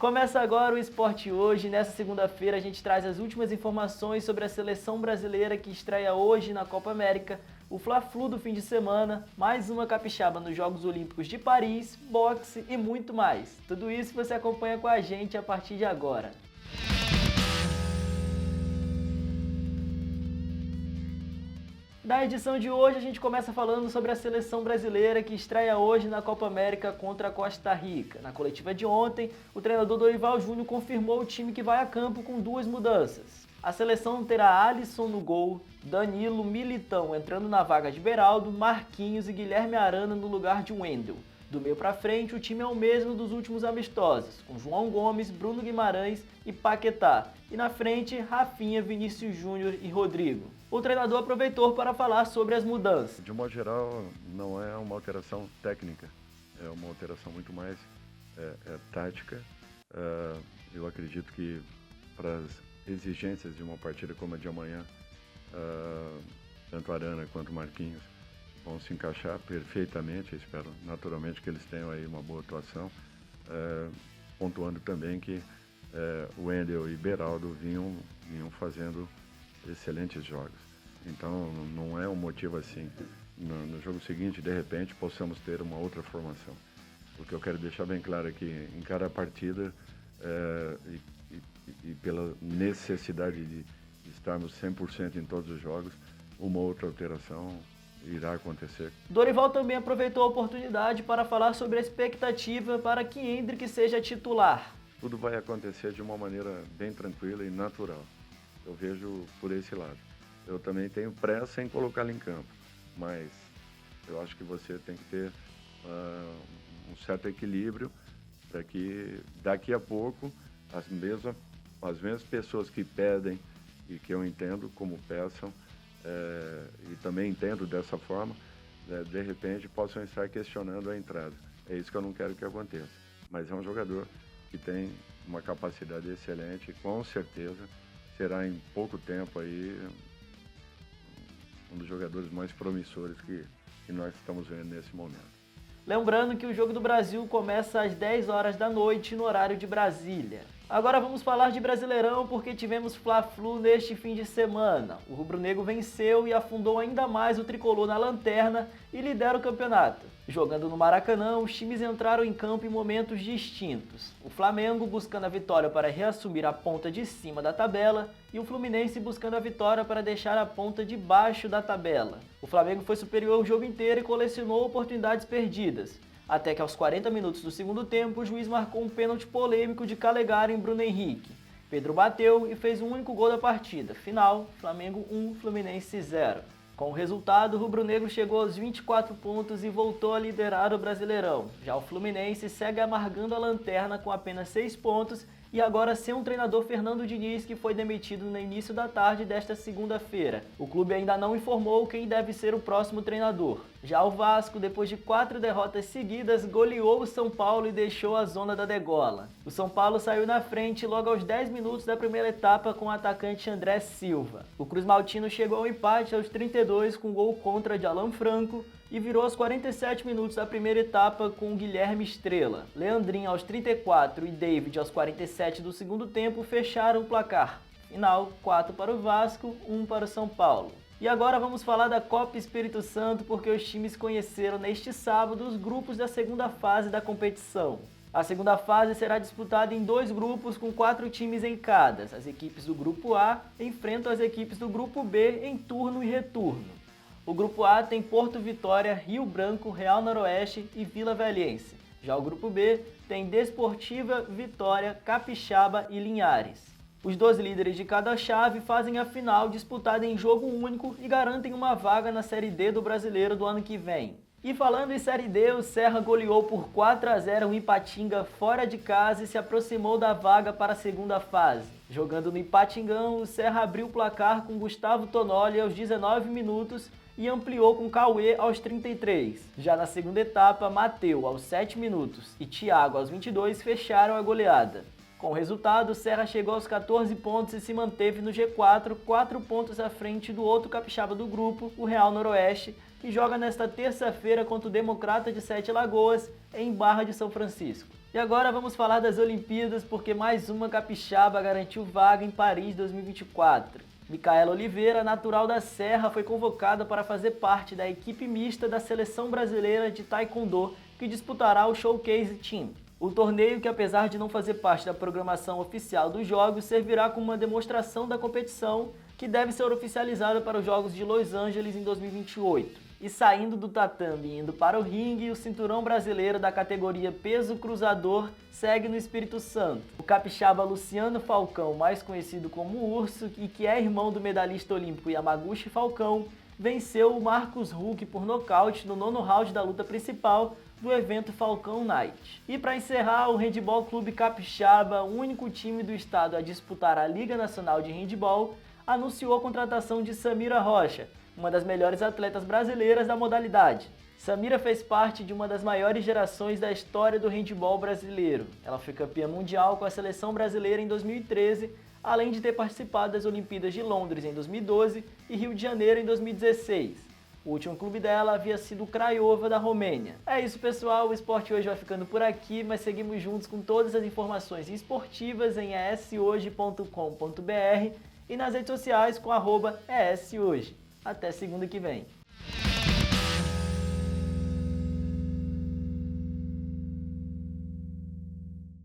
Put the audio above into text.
Começa agora o Esporte Hoje. Nessa segunda-feira a gente traz as últimas informações sobre a seleção brasileira que estreia hoje na Copa América, o Fla-Flu do fim de semana, mais uma capixaba nos Jogos Olímpicos de Paris, boxe e muito mais. Tudo isso você acompanha com a gente a partir de agora. Na edição de hoje a gente começa falando sobre a seleção brasileira que estreia hoje na Copa América contra a Costa Rica. Na coletiva de ontem, o treinador Dorival Júnior confirmou o time que vai a campo com duas mudanças. A seleção terá Alisson no gol, Danilo, Militão entrando na vaga de Beraldo, Marquinhos e Guilherme Arana no lugar de Wendel. Do meio para frente, o time é o mesmo dos últimos amistosos, com João Gomes, Bruno Guimarães e Paquetá. E na frente, Rafinha, Vinícius Júnior e Rodrigo. O treinador aproveitou para falar sobre as mudanças. De um modo geral, não é uma alteração técnica, é uma alteração muito mais tática. Eu acredito que para as exigências de uma partida como a de amanhã, tanto Arana quanto Marquinhos vão se encaixar perfeitamente. Eu espero naturalmente que eles tenham aí uma boa atuação, pontuando também que o Wendel e Beraldo vinham fazendo excelentes jogos. Então não é um motivo assim, no jogo seguinte de repente possamos ter uma outra formação. O que eu quero deixar bem claro é que em cada partida e pela necessidade de estarmos 100% em todos os jogos, uma outra alteração irá acontecer. Dorival também aproveitou a oportunidade para falar sobre a expectativa para que Endrick seja titular. Tudo vai acontecer de uma maneira bem tranquila e natural. Eu vejo por esse lado. Eu também tenho pressa em colocá-lo em campo, mas eu acho que você tem que ter um certo equilíbrio para que daqui a pouco as mesmas pessoas que pedem e que eu entendo como peçam, e também entendo dessa forma, de repente possam estar questionando a entrada. É isso que eu não quero que aconteça. Mas é um jogador que tem uma capacidade excelente e com certeza será em pouco tempo aí um dos jogadores mais promissores que nós estamos vendo nesse momento. Lembrando que o Jogo do Brasil começa às 10 horas da noite no horário de Brasília. Agora vamos falar de Brasileirão porque tivemos Fla-Flu neste fim de semana. O rubro-negro venceu e afundou ainda mais o tricolor na lanterna e lidera o campeonato. Jogando no Maracanã, os times entraram em campo em momentos distintos. O Flamengo buscando a vitória para reassumir a ponta de cima da tabela e o Fluminense buscando a vitória para deixar a ponta de baixo da tabela. O Flamengo foi superior o jogo inteiro e colecionou oportunidades perdidas. Até que aos 40 minutos do segundo tempo, o juiz marcou um pênalti polêmico de Calegari em Bruno Henrique. Pedro bateu e fez o único gol da partida. Final, Flamengo 1, Fluminense 0. Com o resultado, o rubro-negro chegou aos 24 pontos e voltou a liderar o Brasileirão. Já o Fluminense segue amargando a lanterna com apenas 6 pontos e agora sem um treinador, Fernando Diniz, que foi demitido no início da tarde desta segunda-feira. O clube ainda não informou quem deve ser o próximo treinador. Já o Vasco, depois de 4 derrotas seguidas, goleou o São Paulo e deixou a zona da degola. O São Paulo saiu na frente logo aos 10 minutos da primeira etapa com o atacante André Silva. O Cruz Maltino chegou ao empate aos 32 com gol contra de Alan Franco e virou aos 47 minutos da primeira etapa com Guilherme Estrela. Leandrinho aos 34 e David aos 47 do segundo tempo fecharam o placar. Final, 4 para o Vasco, 1 para o São Paulo. E agora vamos falar da Copa Espírito Santo porque os times conheceram neste sábado os grupos da segunda fase da competição. A segunda fase será disputada em 2 grupos com 4 times em cada. As equipes do grupo A enfrentam as equipes do grupo B em turno e retorno. O grupo A tem Porto Vitória, Rio Branco, Real Noroeste e Vila Velhense. Já o grupo B tem Desportiva, Vitória, Capixaba e Linhares. Os 2 líderes de cada chave fazem a final disputada em jogo único e garantem uma vaga na Série D do Brasileiro do ano que vem. E falando em Série D, o Serra goleou por 4-0 o Ipatinga fora de casa e se aproximou da vaga para a segunda fase. Jogando no Ipatingão, o Serra abriu o placar com Gustavo Tonoli aos 19 minutos e ampliou com Cauê aos 33. Já na segunda etapa, Mateu aos 7 minutos e Thiago aos 22 fecharam a goleada. Com o resultado, o Serra chegou aos 14 pontos e se manteve no G4, 4 pontos à frente do outro capixaba do grupo, o Real Noroeste, que joga nesta terça-feira contra o Democrata de Sete Lagoas, em Barra de São Francisco. E agora vamos falar das Olimpíadas, porque mais uma capixaba garantiu vaga em Paris 2024. Micaela Oliveira, natural da Serra, foi convocada para fazer parte da equipe mista da Seleção Brasileira de Taekwondo, que disputará o Showcase Team. O torneio, que apesar de não fazer parte da programação oficial dos Jogos, servirá como uma demonstração da competição, que deve ser oficializada para os Jogos de Los Angeles em 2028. E saindo do tatame e indo para o ringue, o cinturão brasileiro da categoria peso cruzador segue no Espírito Santo. O capixaba Luciano Falcão, mais conhecido como Urso, e que é irmão do medalhista olímpico Yamaguchi Falcão, venceu o Marcos Huck por nocaute no 9º round da luta principal do evento Falcão Night. E para encerrar, o Handebol Clube Capixaba, o único time do estado a disputar a Liga Nacional de Handebol, anunciou a contratação de Samira Rocha, uma das melhores atletas brasileiras da modalidade. Samira fez parte de uma das maiores gerações da história do handebol brasileiro. Ela foi campeã mundial com a seleção brasileira em 2013, além de ter participado das Olimpíadas de Londres em 2012 e Rio de Janeiro em 2016. O último clube dela havia sido o Craiova, da Romênia. É isso, pessoal, o esporte hoje vai ficando por aqui, mas seguimos juntos com todas as informações esportivas em eshoje.com.br e nas redes sociais com @eshoje. Até segunda que vem.